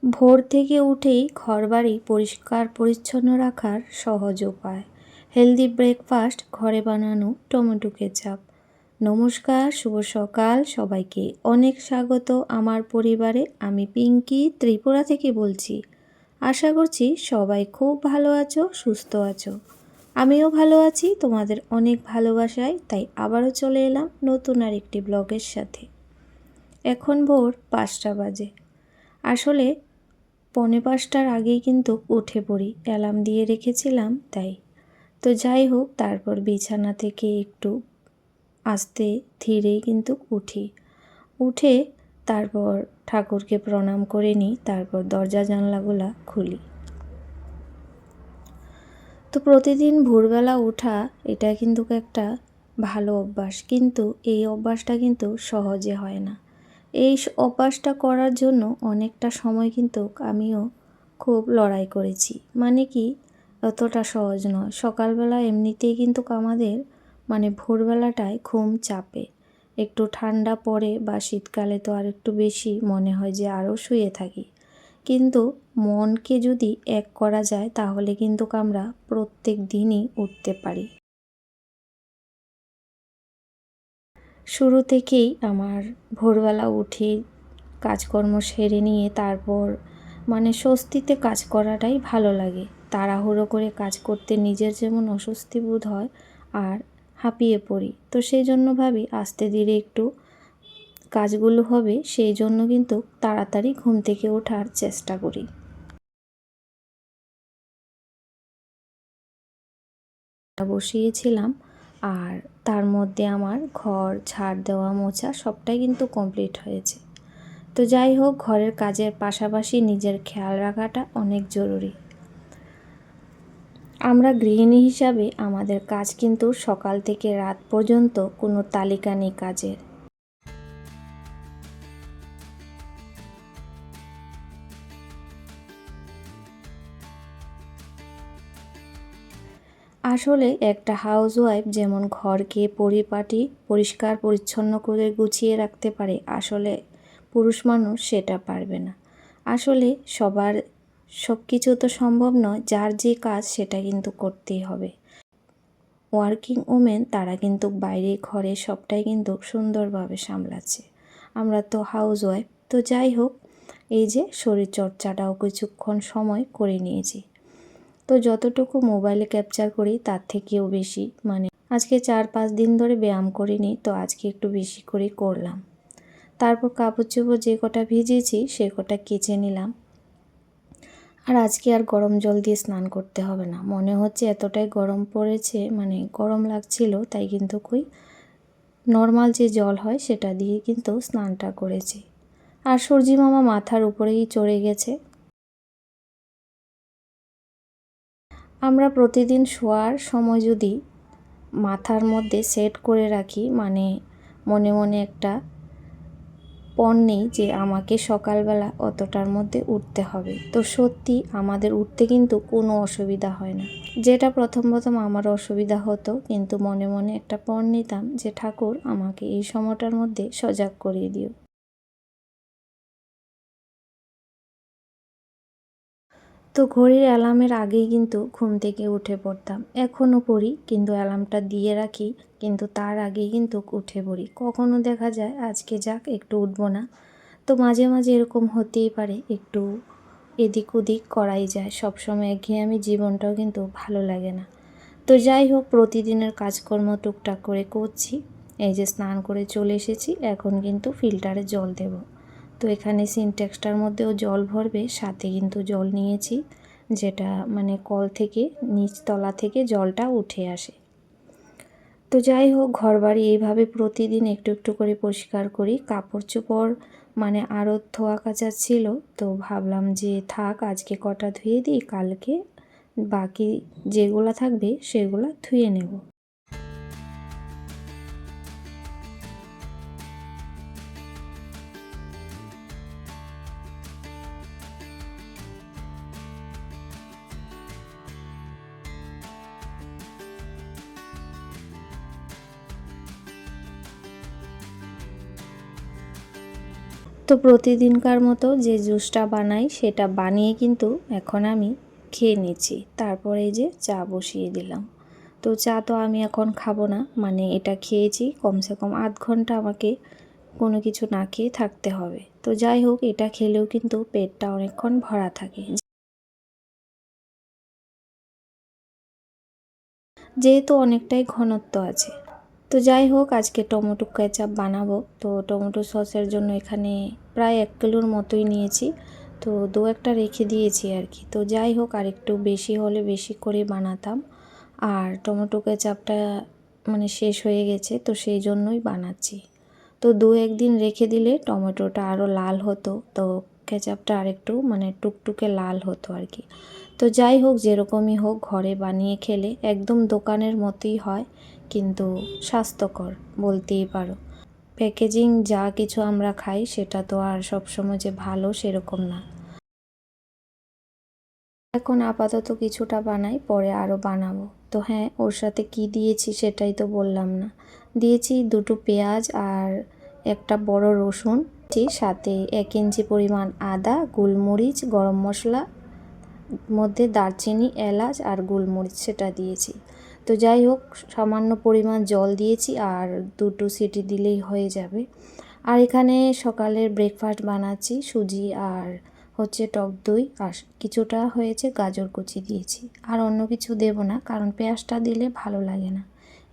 ভোর থেকে উঠেই ঘরবাড়ি পরিষ্কার পরিচ্ছন্ন রাখার সহজ উপায়। হেলদি ব্রেকফাস্ট ঘরে বানানো টমেটো কেচাপ। নমস্কার, শুভ সকাল সবাইকে। অনেক স্বাগত আমার পরিবারে। আমি পিঙ্কি ত্রিপুরা থেকে বলছি। আশা করছি সবাই খুব ভালো আছো, সুস্থ আছো। আমিও ভালো আছি তোমাদের অনেক ভালোবাসায়। তাই আবারও চলে এলাম নতুন আর একটি ব্লগের সাথে। এখন ভোর 5টা বাজে। আসলে 4:45টার আগেই কিন্তু উঠে পড়ি, অ্যালার্ম দিয়ে রেখেছিলাম তাই। তো যাই হোক, তারপর বিছানা থেকে একটু আস্তে ধীরেই কিন্তু উঠে তারপর ঠাকুরকে প্রণাম করে নিই, তারপর দরজা জানলাগুলা খুলি। তো প্রতিদিন ভোরবেলা ওঠা এটা কিন্তু একটা ভালো অভ্যাস, কিন্তু এই অভ্যাসটা কিন্তু সহজে হয় না। এই অভ্যাসটা করার জন্য অনেকটা সময় কিন্তু আমিও খুব লড়াই করেছি। মানে কি, অতটা সহজ নয়। সকালবেলা এমনিতেই কিন্তু আমাদের ভোরবেলাটায় ঘুম চাপে। একটু ঠান্ডা পড়ে বা শীতকালে তো আর একটু বেশি মনে হয় যে আরও শুয়ে থাকি। কিন্তু মনকে যদি এক করা যায় তাহলে কিন্তু আমরা প্রত্যেক দিনই উঠতে পারি। শুরু থেকেই আমার ভোরবেলা উঠে কাজকর্ম সেরে নিয়ে তারপর স্বস্তিতে কাজ করাটাই ভালো লাগে। তাড়াহুড়ো করে কাজ করতে নিজের যেমন অস্বস্তি বোধ হয় আর হাঁপিয়ে পড়ি। তো সেই জন্য ভাবি আস্তে ধীরে একটু কাজগুলো হবে, সেই জন্য কিন্তু তাড়াতাড়ি ঘুম থেকে ওঠার চেষ্টা করি। বসিয়েছিলাম আর তার মধ্যে আমার ঘর ঝাড় দেওয়া মোছা সবটাই কিন্তু কমপ্লিট হয়েছে। তো যাই হোক, ঘরের কাজের পাশাপাশি নিজের খেয়াল রাখাটা অনেক জরুরি। আমরা গৃহিণী হিসাবে আমাদের কাজ কিন্তু সকাল থেকে রাত পর্যন্ত কোনো তালিকা নেই কাজের। আসলে একটা হাউসওয়াইফ যেমন ঘরকে পরিপাটি পরিষ্কার পরিচ্ছন্ন করে গুছিয়ে রাখতে পারে, আসলে পুরুষ মানুষ সেটা পারবে না। আসলে সবার সব কিছু তো সম্ভব নয়। যার যে কাজ সেটা কিন্তু করতেই হবে। ওয়ার্কিং ওমেন তারা কিন্তু বাইরে ঘরে সবটাই কিন্তু সুন্দরভাবে সামলাচ্ছে। আমরা তো হাউসওয়াইফ। তো যাই হোক, এই যে শরীরচর্চাটাও কিছুক্ষণ সময় করে নিয়েছি। তো যতটুকু মোবাইলে ক্যাপচার করি তার থেকেও বেশি, আজকে 4-5 দিন ধরে ব্যায়াম করিনি, তো আজকে একটু বেশি করে করলাম। তারপর কাপড় চোপড় যে কটা ভিজিয়েছি সে কটা কেচে নিলাম। আর আজকে আর গরম জল দিয়ে স্নান করতে হবে না। মনে হচ্ছে এতটাই গরম পড়েছে, গরম লাগছিল, তাই কিন্তু নর্মাল যে জল হয় সেটা দিয়ে কিন্তু স্নানটা করেছি। আর সূর্যি মামা মাথার উপরেই চড়ে গেছে। আমরা প্রতিদিন শোয়ার সময় যদি মাথার মধ্যে সেট করে রাখি, মনে মনে একটা পণ নেই যে আমাকে সকালবেলা অতটার মধ্যে উঠতে হবে, তো সত্যি আমাদের উঠতে কিন্তু কোনো অসুবিধা হয় না। যেটা প্রথম আমার অসুবিধা হতো, কিন্তু মনে মনে একটা পণ নিতাম যে ঠাকুর আমাকে এই সময়টার মধ্যে সজাগ করিয়ে দিও। তো ঘড়ির অ্যালার্মের আগেই কিন্তু ঘুম থেকে উঠে পড়তাম। এখনও পড়ি, কিন্তু অ্যালার্মটা দিয়ে রাখি, কিন্তু তার আগেই কিন্তু উঠে পড়ি। কখনো দেখা যায় আজকে যাক একটু উঠবো না। তো মাঝে মাঝে এরকম হতেই পারে, একটু এদিক ওদিক করাই যায়। সবসময় একঘেয়েমি জীবনটাও কিন্তু ভালো লাগে না। তো যাই হোক, প্রতিদিনের কাজকর্ম টুকটাক করে করছি। এই যে স্নান করে চলে এসেছি, এখন কিন্তু ফিল্টারে জল দেব। তো এখানে সিনটেক্সটার মধ্যেও জল ভরবে, সাথে কিন্তু জল নিয়েছি, যেটা কল থেকে নিচতলা থেকে জলটা উঠে আসে। তো যাই হোক, ঘরবাড়ি এইভাবে প্রতিদিন একটু একটু করে পরিষ্কার করি। কাপড় চোপড় আরও ধোয়া কাচা ছিল, তো ভাবলাম যে থাক, আজকে কটা ধুয়ে দিই, কালকে বাকি যেগুলো থাকবে সেগুলো ধুয়ে নেব। তো প্রতিদিনকার মতো যে জুসটা বানাই সেটা বানিয়ে কিন্তু এখন আমি খেয়ে নিচ্ছি। তারপরে এই যে চা বসিয়ে দিলাম। তো চা তো আমি এখন খাবো না, মানে এটা খেয়েছি কমসে কম আধ ঘন্টা আমাকে কোনো কিছু না খেয়ে থাকতে হবে। তো যাই হোক, এটা খেলেও কিন্তু পেটটা অনেকক্ষণ ভরা থাকে, যেহেতু অনেকটাই ঘনত্ব আছে। তো যাই হোক, আজকে টমেটো কেচাপ বানাবো। তো টমেটো সসের জন্য এখানে প্রায় 1 কিলোর মতোই নিয়েছি। তো দু একটা রেখে দিয়েছি আর কি। তো যাই হোক, আর একটু বেশি হলে বেশি করে বানাতাম। আর টমেটো কেচাপটা মানে শেষ হয়ে গেছে, তো সেই জন্যই বানাচ্ছি। তো 2-1 দিন রেখে দিলে টমেটোটা আরও লাল হতো, তো কেচাপটা আরেকটু মানে টুকটুকে লাল হতো আর কি। তো যাই হোক, যেরকমই হোক ঘরে বানিয়ে খেলে একদম দোকানের মতোই হয়, কিন্তু স্বাস্থ্যকর বলতেই পারো। প্যাকেজিং যা কিছু আমরা খাই সেটা তো আর সবসময় যে ভালো সেরকম না। এখন আপাতত কিছুটা বানাই, পরে আরও বানাবো। তো হ্যাঁ, ওর সাথে কি দিয়েছি সেটাই তো বললাম না। দিয়েছি 2টো পেঁয়াজ আর একটা বড় রসুন, সাথে 1 ইঞ্চি পরিমাণ আদা, গোলমরিচ, গরম মশলা, মধ্যে দারচিনি, এলাচ আর গোলমরিচ সেটা দিয়েছি। তো যাই হোক, সামান্য পরিমাণ জল দিয়েছি আর 2টো সিটি দিলেই হয়ে যাবে। আর এখানে সকালের ব্রেকফাস্ট বানাচ্ছি, সুজি আর হচ্ছে টক দই, আর কিছুটা হয়েছে গাজর কুচি দিয়েছি। আর অন্য কিছু দেব না, কারণ পেঁয়াজটা দিলে ভালো লাগে না।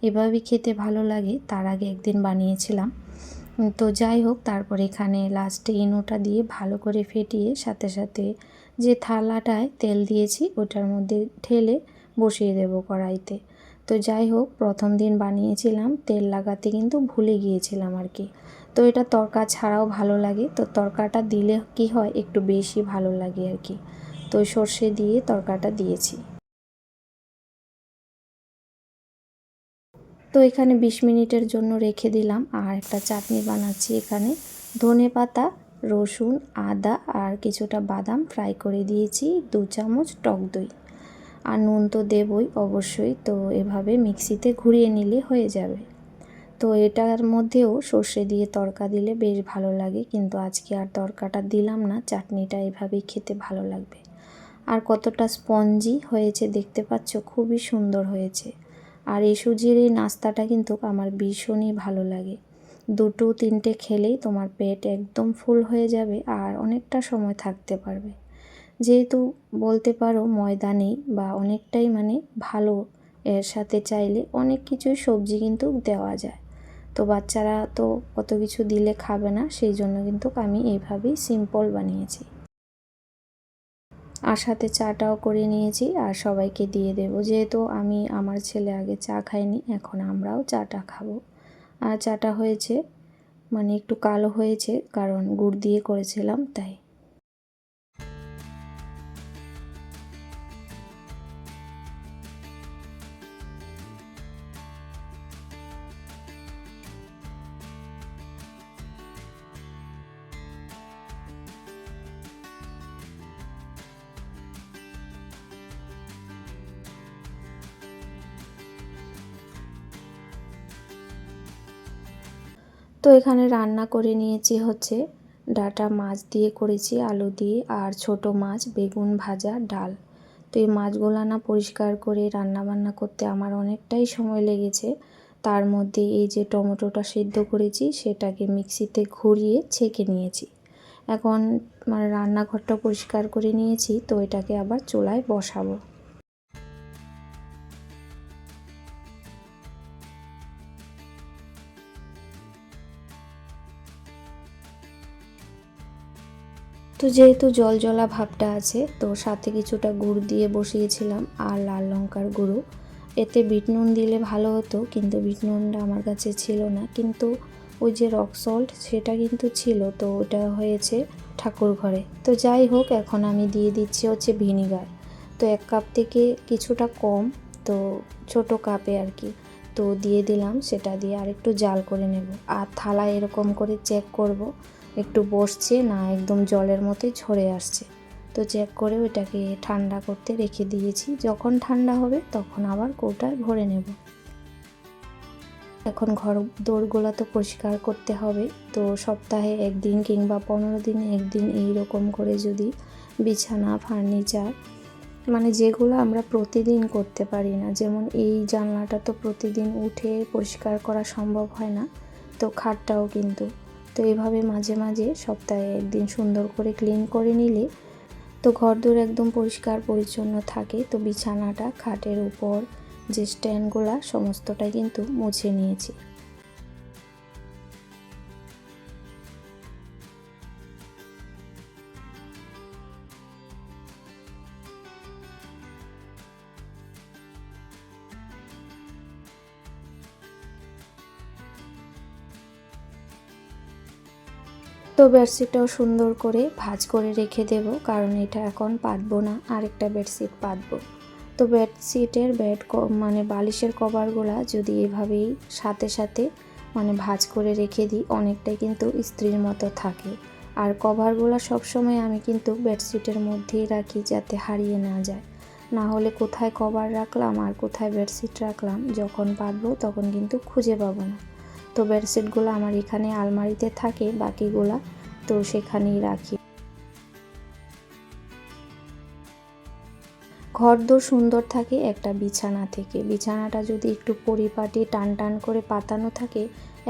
এভাবেই খেতে ভালো লাগে, তার আগে একদিন বানিয়েছিলাম। তো যাই হোক, তারপর এখানে লাস্টে ইনোটা দিয়ে ভালো করে ফেটিয়ে সাথে সাথে যে থালাটায় তেল দিয়েছি ওটার মধ্যে ঢেলে বসিয়ে দেব কড়াইতে। তো যাই হোক, প্রথম দিন বানিয়েছিলাম, তেল লাগাতে কিন্তু ভুলে গিয়েছিলাম আর কি। তো এটা তড়কা ছাড়াও ভালো লাগে, তো তড়কাটা দিলে কি হয় একটু বেশি ভালো লাগে আর কি। তো সর্ষে দিয়ে তড়কাটা দিয়েছি। তো এখানে 20 মিনিটের জন্য রেখে দিলাম। আর একটা চাটনি বানাচ্ছি এখানে, ধনেপাতা, রসুন, আদা আর কিছুটা বাদাম ফ্রাই করে দিয়েছি, 2 চামচ টক দই, আর নুন তো দেবই অবশ্যই। তো এভাবে মিক্সিতে ঘুরিয়ে নিলে হয়ে যাবে। তো এটার মধ্যেও সর্ষে দিয়ে তড়কা দিলে বেশ ভালো লাগে, কিন্তু আজকে আর তড়কাটা দিলাম না, চাটনিটা এভাবেই খেতে ভালো লাগবে। আর কতটা স্পঞ্জি হয়েছে দেখতে পাচ্ছ, খুবই সুন্দর হয়েছে। আর এই সুজির এই নাস্তাটা কিন্তু আমার ভীষণই ভালো লাগে। 2-3টে খেলেই তোমার পেট একদম ফুল হয়ে যাবে আর অনেকটা সময় থাকতে পারবে। যেহেতু বলতে পারো ময়দা নেই বা অনেকটাই মানে ভালো, এর সাথে চাইলে অনেক কিছুই সবজি কিন্তু দেওয়া যায়। তো বাচ্চারা তো কত কিছু দিলে খাবে না, সেই জন্য কিন্তু আমি এইভাবেই সিম্পল বানিয়েছি। আর সাথে চাটাও করে নিয়েছি আর সবাইকে দিয়ে দেবো, যেহেতু আমি আমার ছেলে আগে চা খায়নি, এখন আমরাও চাটা খাবো। আর চাটা হয়েছে মানে একটু কালো হয়েছে, কারণ গুড় দিয়ে করেছিলাম তাই। তো এখানে রান্না করে নিয়েছি হচ্ছে ডাঁটা মাছ দিয়ে করেছি, আলু দিয়ে, আর ছোট মাছ, বেগুন ভাজা, ডাল। তো এই মাছগুলো না পরিষ্কার করে রান্না বান্না করতে আমার অনেকটাই সময় লেগেছে। তার মধ্যে এই যে টমেটোটা সিদ্ধ করেছি সেটাকে মিক্সিতে ঘুরিয়ে ছেঁকে নিয়েছি। এখন মানে রান্নাঘরটা পরিষ্কার করে নিয়েছি, তো এটাকে আবার চুলায় বসাবো। তো যেহেতু জলজলা ভাবটা আছে, তো সাথে কিছুটা গুড় দিয়ে বসিয়েছিলাম আর লাল লঙ্কার গুঁড়ো। এতে বিট নুন দিলে ভালো হতো, কিন্তু বিট নুনটা আমার কাছে ছিল না, কিন্তু ওই যে রক সল্ট সেটা কিন্তু ছিল, তো ওটা হয়েছে ঠাকুর ঘরে। তো যাই হোক, এখন আমি দিয়ে দিচ্ছি হচ্ছে ভিনিগার। তো 1 কাপ থেকে কিছুটা কম, তো ছোট কাপে আর কি। তো দিয়ে দিলাম, সেটা দিয়ে আর একটু জাল করে নেব। আর থালা এরকম করে চেক করব একটু বসছে না একদম জলের মতোই ঝরে আসছে। তো চেক করে ওইটাকে ঠান্ডা করতে রেখে দিয়েছি, যখন ঠান্ডা হবে তখন আবার কৌটায় ভরে নেব। এখন ঘর দোরগুলো তো পরিষ্কার করতে হবে। তো সপ্তাহে একদিন কিংবা 15 দিনে একদিন এইরকম করে যদি বিছানা, ফার্নিচার মানে যেগুলো আমরা প্রতিদিন করতে পারি না, যেমন এই জানলাটা তো প্রতিদিন উঠে পরিষ্কার করা সম্ভব হয় না, তো খাটটাও কিন্তু, তো এইভাবে মাঝে মাঝে সপ্তাহে একদিন সুন্দর করে ক্লিন করে নিলে তো ঘরদোর একদম পরিষ্কার পরিচ্ছন্ন থাকে। তো বিছানাটা, খাটের উপর যে স্ট্যান্ডগুলা সমস্তটাই কিন্তু মুছে নিয়েছি। তো বেডশিটটাও সুন্দর করে ভাঁজ করে রেখে দেব, কারণ এটা এখন পাতবো না, আরেকটা বেডশিট পাতবো। তো বেডশিটের মানে বালিশের কভারগুলা যদি এভাবেই সাথে সাথে মানে ভাঁজ করে রেখে দিই, অনেকটাই কিন্তু ইস্ত্রির মতো থাকে। আর কভারগুলো সবসময় আমি কিন্তু বেডশিটের মধ্যেই রাখি, যাতে হারিয়ে না যায়। না হলে কোথায় কভার রাখলাম আর কোথায় বেডশিট রাখলাম, যখন পাতবো তখন কিন্তু খুঁজে পাবো না। তো বেডশিটগুলো আমার এখানে আলমারিতে থাকে, বাকিগুলা তো সেখানেই রাখি। ঘরদোর সুন্দর থাকে একটা বিছানা থেকে। বিছানাটা যদি একটু পরিপাটি টান টান করে পাতানো থাকে,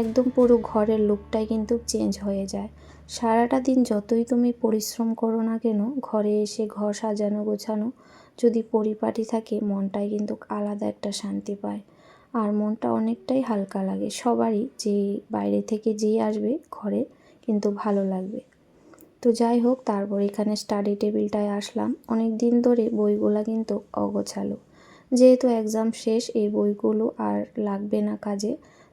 একদম পুরো ঘরের লুকটাই কিন্তু চেঞ্জ হয়ে যায়। সারাটা দিন যতই তুমি পরিশ্রম করো না কেন, ঘরে এসে ঘর সাজানো গোছানো যদি পরিপাটি থাকে, মনটাই কিন্তু আলাদা একটা শান্তি পায়। আর মনটা অনেকটাই হালকা লাগে সবারই, যে বাইরে থেকে যেই আসবে ঘরে কিন্তু ভালো লাগবে। তো যাই হোক, তারপর এখানে স্টাডি টেবিলটায় আসলাম। অনেক দিন ধরে বইগুলো কিন্তু অগোছালো, যেহেতু এক্সাম শেষ এই বইগুলো আর লাগবে না কাজে,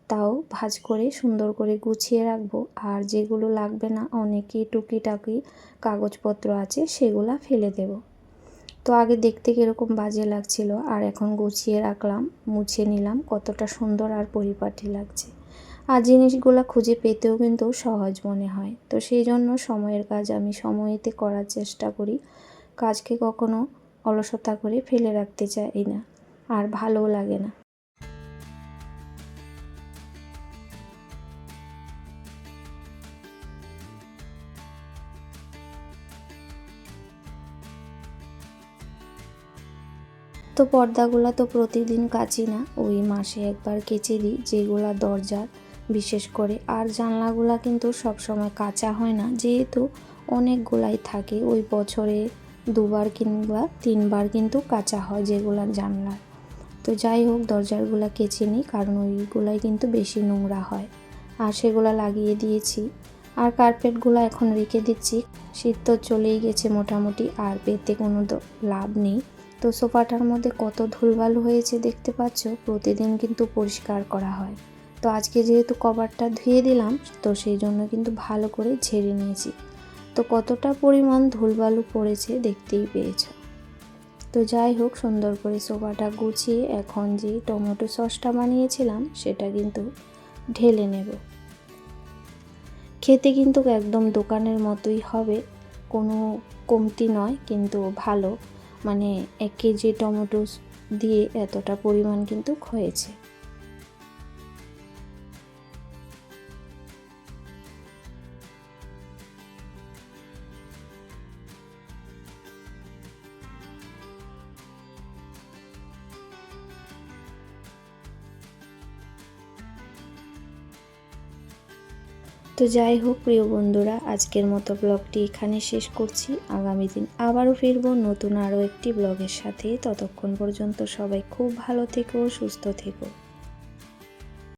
তাও ভাঁজ করে সুন্দর করে গুছিয়ে রাখবো। আর যেগুলো লাগবে না, অনেকই টুকিটাকি কাগজপত্র আছে, সেগুলা ফেলে দেব। তো আগে দেখতে কীরকম বাজে লাগছিল, আর এখন গুছিয়ে রাখলাম, মুছে নিলাম, কতটা সুন্দর আর পরিপাটি লাগছে। আর জিনিসগুলো খুঁজে পেতেও কিন্তু সহজ মনে হয়। তো সেই জন্য সময়ের কাজ আমি সময়েতে করার চেষ্টা করি, কাজকে কখনো অলসতা করে ফেলে রাখতে চাই না, আর ভালোও লাগে না। তো পর্দাগুলো তো প্রতিদিন কাচি না, ওই মাসে একবার কেচে দিই, যেগুলা দরজার বিশেষ করে। আর জানলাগুলা কিন্তু সবসময় কাচা হয় না, যেহেতু অনেকগুলাই থাকে, ওই বছরে 2বার কিংবা 3বার কিন্তু কাচা হয় যেগুলা জানলার। তো যাই হোক, দরজারগুলা কেচে নিই, কারণ ওইগুলাই কিন্তু বেশি নোংরা হয়। আর সেগুলা লাগিয়ে দিয়েছি। আর কার্পেটগুলো এখন রেখে দিচ্ছি, শীত তো চলেই গেছে মোটামুটি, আর পেতে কোনো লাভ নেই। তো সোফাটার মধ্যে কত ধুলবালু হয়েছে দেখতে পাচ্ছ, প্রতিদিন কিন্তু পরিষ্কার করা হয়। তো আজকে যেহেতু কভারটা ধুয়ে দিলাম, তো সেই জন্য কিন্তু ভালো করে ঝেড়ে নিয়েছি। তো কতটা পরিমাণ ধুলবালু পড়েছে দেখতেই পেয়েছো। তো যাই হোক, সুন্দর করে সোফাটা গুছিয়ে এখন যে টমেটো সসটা বানিয়েছিলাম সেটা কিন্তু ঢেলে নেব। খেতে কিন্তু একদম দোকানের মতোই হবে, কোনো কমতি নয়, কিন্তু ভালো, মানে 1 কেজি টমেটো দিয়ে এতটা পরিমাণ কিন্তু হয়েছে। তো যাই হোক প্রিয় বন্ধুরা, আজকের মতো ব্লগটি এখানে শেষ করছি। আগামী দিন আবারও ফিরবো নতুন আরও একটি ব্লগের সাথে। ততক্ষণ পর্যন্ত সবাই খুব ভালো থেকো, সুস্থ থেকো।